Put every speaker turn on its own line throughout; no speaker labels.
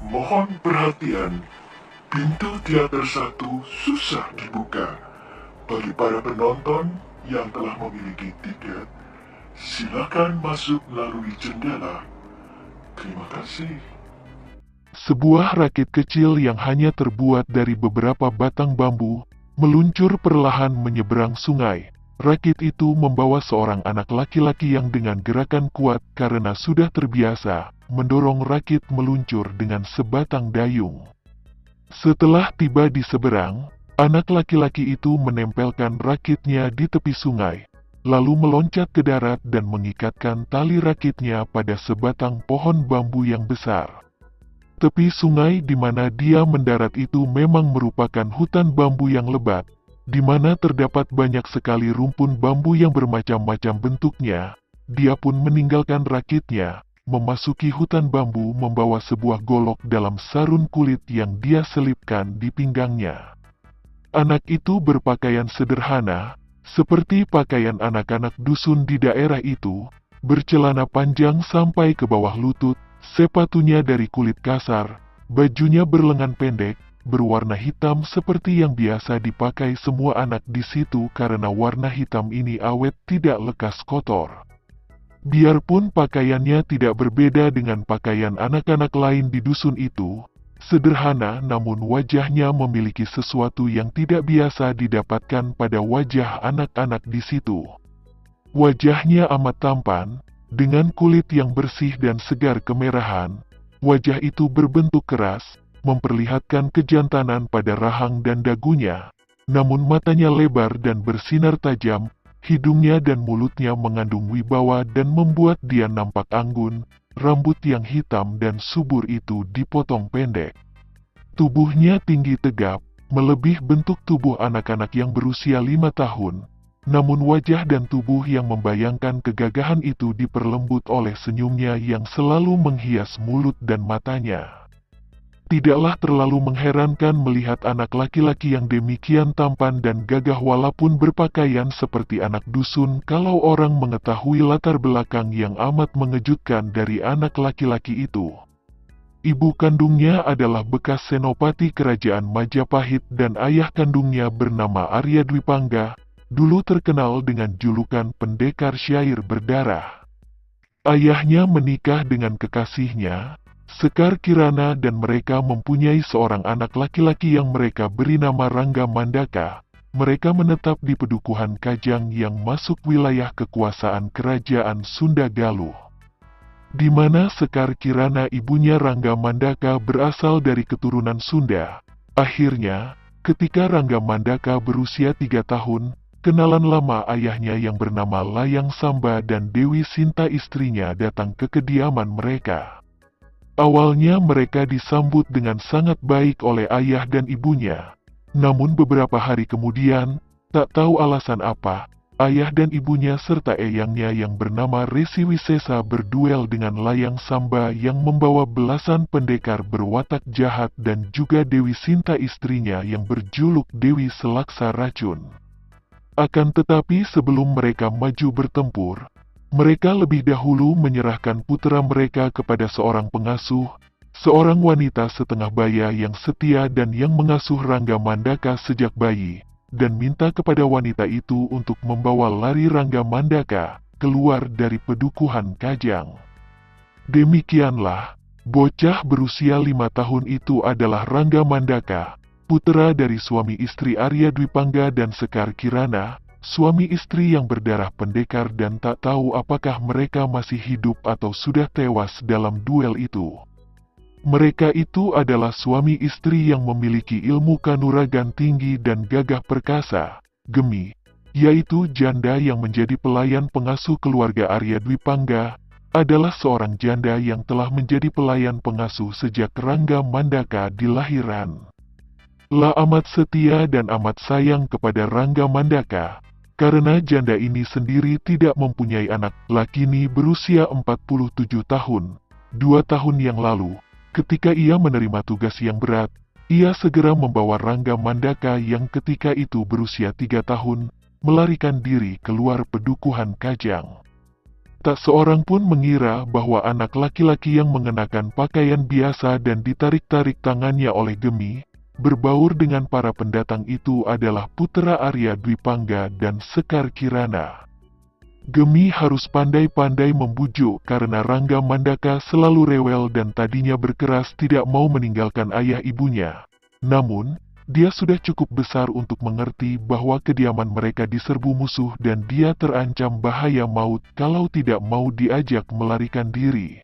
Mohon perhatian, pintu teater satu susah dibuka. Bagi para penonton yang telah memiliki tiket, silakan masuk melalui jendela. Terima kasih. Sebuah rakit kecil yang hanya terbuat dari beberapa batang bambu, meluncur perlahan menyeberang sungai. Rakit itu membawa seorang anak laki-laki yang dengan gerakan kuat karena sudah terbiasa, mendorong rakit meluncur dengan sebatang dayung. Setelah tiba di seberang, anak laki-laki itu menempelkan rakitnya di tepi sungai, lalu meloncat ke darat dan mengikatkan tali rakitnya pada sebatang pohon bambu yang besar. Tepi sungai di mana dia mendarat itu memang merupakan hutan bambu yang lebat, di mana terdapat banyak sekali rumpun bambu yang bermacam-macam bentuknya. Dia pun meninggalkan rakitnya, memasuki hutan bambu membawa sebuah golok dalam sarung kulit yang dia selipkan di pinggangnya. Anak itu berpakaian sederhana, seperti pakaian anak-anak dusun di daerah itu, bercelana panjang sampai ke bawah lutut, sepatunya dari kulit kasar, bajunya berlengan pendek, berwarna hitam seperti yang biasa dipakai semua anak di situ karena warna hitam ini awet tidak lekas kotor. Biarpun pakaiannya tidak berbeda dengan pakaian anak-anak lain di dusun itu, sederhana namun wajahnya memiliki sesuatu yang tidak biasa didapatkan pada wajah anak-anak di situ. Wajahnya amat tampan, dengan kulit yang bersih dan segar kemerahan. Wajah itu berbentuk keras, memperlihatkan kejantanan pada rahang dan dagunya. Namun matanya lebar dan bersinar tajam, hidungnya dan mulutnya mengandung wibawa dan membuat dia nampak anggun. Rambut yang hitam dan subur itu dipotong pendek. Tubuhnya tinggi tegap, melebih bentuk tubuh anak-anak yang berusia 5 tahun. Namun wajah dan tubuh yang membayangkan kegagahan itu diperlembut oleh senyumnya yang selalu menghias mulut dan matanya. Tidaklah terlalu mengherankan melihat anak laki-laki yang demikian tampan dan gagah walaupun berpakaian seperti anak dusun kalau orang mengetahui latar belakang yang amat mengejutkan dari anak laki-laki itu. Ibu kandungnya adalah bekas senopati kerajaan Majapahit dan ayah kandungnya bernama Arya Dwipangga, dulu terkenal dengan julukan pendekar syair berdarah. Ayahnya menikah dengan kekasihnya, Sekar Kirana, dan mereka mempunyai seorang anak laki-laki yang mereka beri nama Rangga Mandaka. Mereka menetap di Pedukuhan Kajang yang masuk wilayah kekuasaan kerajaan Sunda Galuh. Di mana Sekar Kirana ibunya Rangga Mandaka berasal dari keturunan Sunda. Akhirnya, ketika Rangga Mandaka berusia 3 tahun, kenalan lama ayahnya yang bernama Layang Samba dan Dewi Sinta istrinya datang ke kediaman mereka. Awalnya mereka disambut dengan sangat baik oleh ayah dan ibunya. Namun beberapa hari kemudian, tak tahu alasan apa, ayah dan ibunya serta eyangnya yang bernama Resi Wisesa berduel dengan Layang Samba yang membawa belasan pendekar berwatak jahat dan juga Dewi Sinta istrinya yang berjuluk Dewi Selaksa Racun. Akan tetapi sebelum mereka maju bertempur, mereka lebih dahulu menyerahkan putra mereka kepada seorang pengasuh, seorang wanita setengah baya yang setia dan yang mengasuh Rangga Mandaka sejak bayi, dan minta kepada wanita itu untuk membawa lari Rangga Mandaka keluar dari Pedukuhan Kajang. Demikianlah, bocah berusia 5 tahun itu adalah Rangga Mandaka, putra dari suami istri Arya Dwipangga dan Sekar Kirana, suami istri yang berdarah pendekar, dan tak tahu apakah mereka masih hidup atau sudah tewas dalam duel itu. Mereka itu adalah suami istri yang memiliki ilmu kanuragan tinggi dan gagah perkasa, Gemi, yaitu janda yang menjadi pelayan pengasuh keluarga Arya Dwipangga, adalah seorang janda yang telah menjadi pelayan pengasuh sejak Rangga Mandaka dilahiran. La amat setia dan amat sayang kepada Rangga Mandaka, karena janda ini sendiri tidak mempunyai anak. Lakini berusia 47 tahun, 2 tahun yang lalu, ketika ia menerima tugas yang berat, ia segera membawa Rangga Mandaka yang ketika itu berusia 3 tahun, melarikan diri keluar Pedukuhan Kajang. Tak seorang pun mengira bahwa anak laki-laki yang mengenakan pakaian biasa dan ditarik-tarik tangannya oleh Gemi, berbaur dengan para pendatang itu adalah putra Arya Dwi Pangga dan Sekar Kirana. Gemi harus pandai-pandai membujuk karena Rangga Mandaka selalu rewel dan tadinya berkeras tidak mau meninggalkan ayah ibunya. Namun, dia sudah cukup besar untuk mengerti bahwa kediaman mereka diserbu musuh dan dia terancam bahaya maut kalau tidak mau diajak melarikan diri.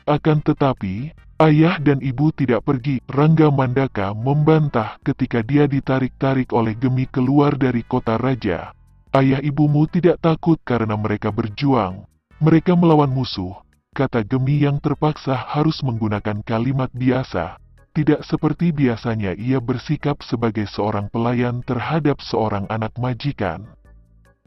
Akan tetapi, ayah dan ibu tidak pergi. Rangga Mandaka membantah ketika dia ditarik-tarik oleh Gemi keluar dari kota raja. Ayah ibumu tidak takut karena mereka berjuang. Mereka melawan musuh, kata Gemi yang terpaksa harus menggunakan kalimat biasa. Tidak seperti biasanya ia bersikap sebagai seorang pelayan terhadap seorang anak majikan.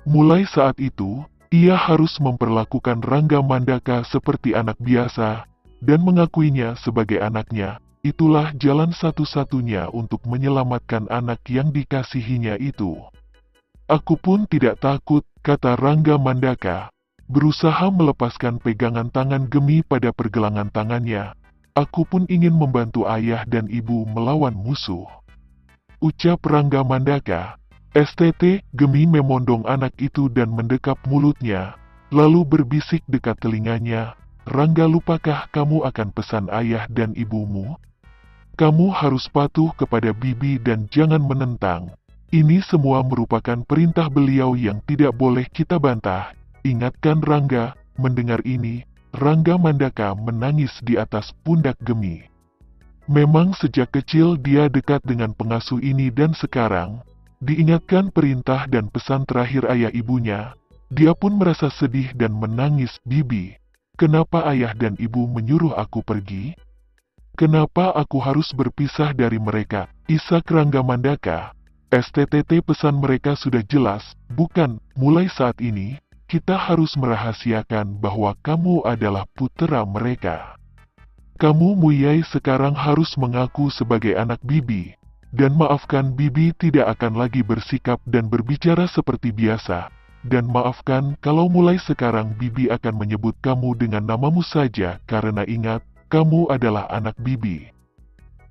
Mulai saat itu, ia harus memperlakukan Rangga Mandaka seperti anak biasa, dan mengakuinya sebagai anaknya. Itulah jalan satu-satunya untuk menyelamatkan anak yang dikasihinya itu. Aku pun tidak takut, kata Rangga Mandaka, berusaha melepaskan pegangan tangan Gemi pada pergelangan tangannya. Aku pun ingin membantu ayah dan ibu melawan musuh, ucap Rangga Mandaka. STT, Gemi memondong anak itu dan mendekap mulutnya, lalu berbisik dekat telinganya, Rangga, lupakah kamu akan pesan ayah dan ibumu? Kamu harus patuh kepada bibi dan jangan menentang. Ini semua merupakan perintah beliau yang tidak boleh kita bantah, ingatkan Rangga. Mendengar ini, Rangga Mandaka menangis di atas pundak Gemi. Memang sejak kecil dia dekat dengan pengasuh ini dan sekarang, diingatkan perintah dan pesan terakhir ayah ibunya, dia pun merasa sedih dan menangis. Bibi, kenapa ayah dan ibu menyuruh aku pergi? Kenapa aku harus berpisah dari mereka? Isak Rangga Mandaka. STTT, pesan mereka sudah jelas, bukan? Mulai saat ini, kita harus merahasiakan bahwa kamu adalah putra mereka. Kamu Muyai sekarang harus mengaku sebagai anak bibi, dan maafkan bibi tidak akan lagi bersikap dan berbicara seperti biasa, dan maafkan kalau mulai sekarang bibi akan menyebut kamu dengan namamu saja karena ingat, kamu adalah anak bibi.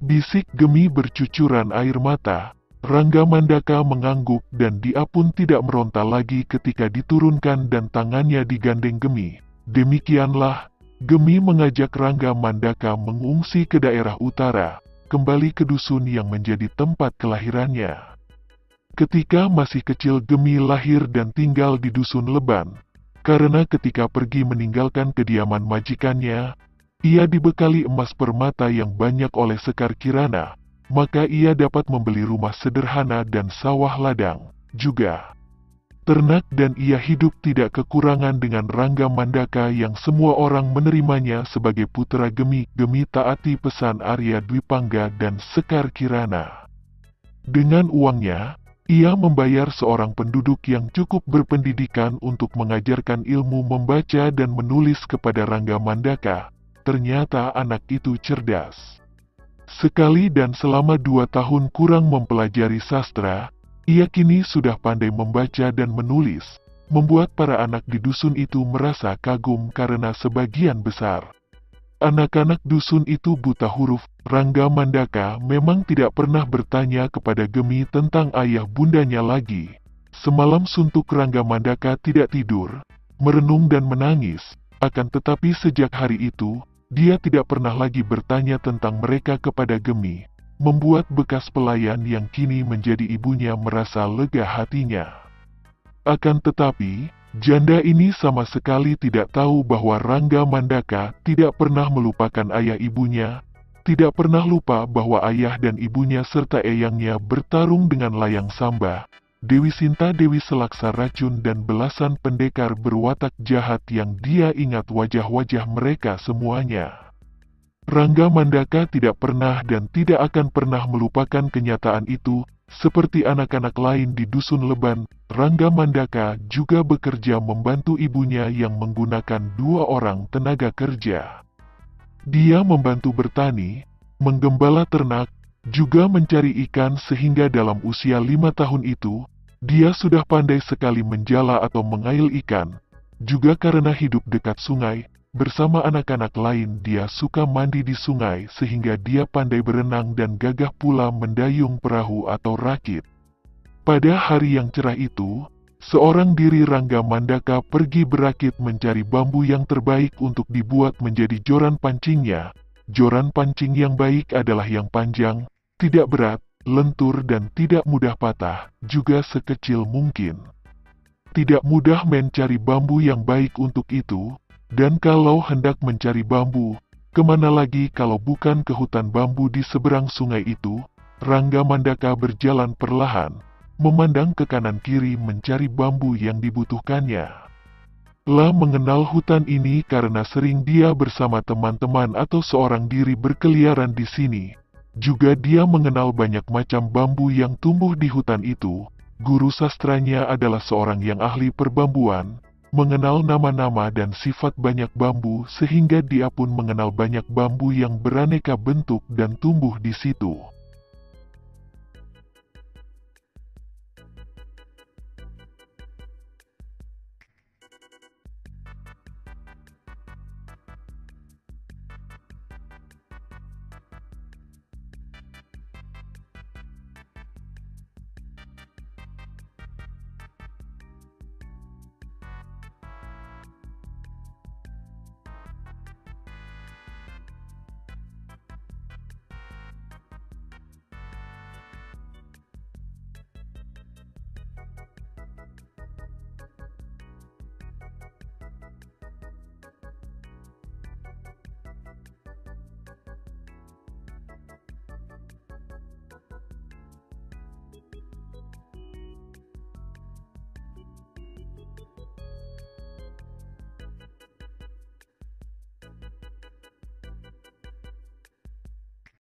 Bisik Gemi bercucuran air mata. Rangga Mandaka mengangguk dan dia pun tidak meronta lagi ketika diturunkan dan tangannya digandeng Gemi. Demikianlah, Gemi mengajak Rangga Mandaka mengungsi ke daerah utara, kembali ke dusun yang menjadi tempat kelahirannya. Ketika masih kecil Gemi lahir dan tinggal di dusun Leban, karena ketika pergi meninggalkan kediaman majikannya, ia dibekali emas permata yang banyak oleh Sekar Kirana. Maka ia dapat membeli rumah sederhana dan sawah ladang, juga ternak, dan ia hidup tidak kekurangan dengan Rangga Mandaka yang semua orang menerimanya sebagai putra Gemi. Gemi taati pesan Arya Dwi Pangga dan Sekar Kirana. Dengan uangnya, ia membayar seorang penduduk yang cukup berpendidikan untuk mengajarkan ilmu membaca dan menulis kepada Rangga Mandaka. Ternyata anak itu cerdas. Sekali dan selama 2 tahun kurang mempelajari sastra, ia kini sudah pandai membaca dan menulis, membuat para anak di dusun itu merasa kagum karena sebagian besar anak-anak dusun itu buta huruf. Rangga Mandaka memang tidak pernah bertanya kepada Gemi tentang ayah bundanya lagi. Semalam suntuk Rangga Mandaka tidak tidur, merenung dan menangis, akan tetapi sejak hari itu, dia tidak pernah lagi bertanya tentang mereka kepada Gemi, membuat bekas pelayan yang kini menjadi ibunya merasa lega hatinya. Akan tetapi, janda ini sama sekali tidak tahu bahwa Rangga Mandaka tidak pernah melupakan ayah ibunya, tidak pernah lupa bahwa ayah dan ibunya serta eyangnya bertarung dengan Layang Samba, Dewi Sinta, Dewi Selaksa Racun, dan belasan pendekar berwatak jahat yang dia ingat wajah-wajah mereka semuanya. Rangga Mandaka tidak pernah dan tidak akan pernah melupakan kenyataan itu. Seperti anak-anak lain di dusun Leban, Rangga Mandaka juga bekerja membantu ibunya yang menggunakan 2 orang tenaga kerja. Dia membantu bertani, menggembala ternak, juga mencari ikan sehingga dalam usia 5 tahun itu, dia sudah pandai sekali menjala atau mengail ikan.
Juga karena hidup dekat sungai, bersama anak-anak lain dia suka mandi di sungai sehingga dia pandai berenang dan gagah pula mendayung perahu atau rakit. Pada hari yang cerah itu, seorang diri Rangga Mandaka pergi berakit mencari bambu yang terbaik untuk dibuat menjadi joran pancingnya. Joran pancing yang baik adalah yang panjang, tidak berat, lentur dan tidak mudah patah, juga sekecil mungkin. Tidak mudah mencari bambu yang baik untuk itu, dan kalau hendak mencari bambu, kemana lagi kalau bukan ke hutan bambu di seberang sungai itu? Rangga Mandaka berjalan perlahan, memandang ke kanan kiri mencari bambu yang dibutuhkannya. Lah mengenal hutan ini karena sering dia bersama teman-teman atau seorang diri berkeliaran di sini. Juga dia mengenal banyak macam bambu yang tumbuh di hutan itu. Guru sastranya adalah seorang yang ahli perbambuan, mengenal nama-nama dan sifat banyak bambu sehingga dia pun mengenal banyak bambu yang beraneka bentuk dan tumbuh di situ.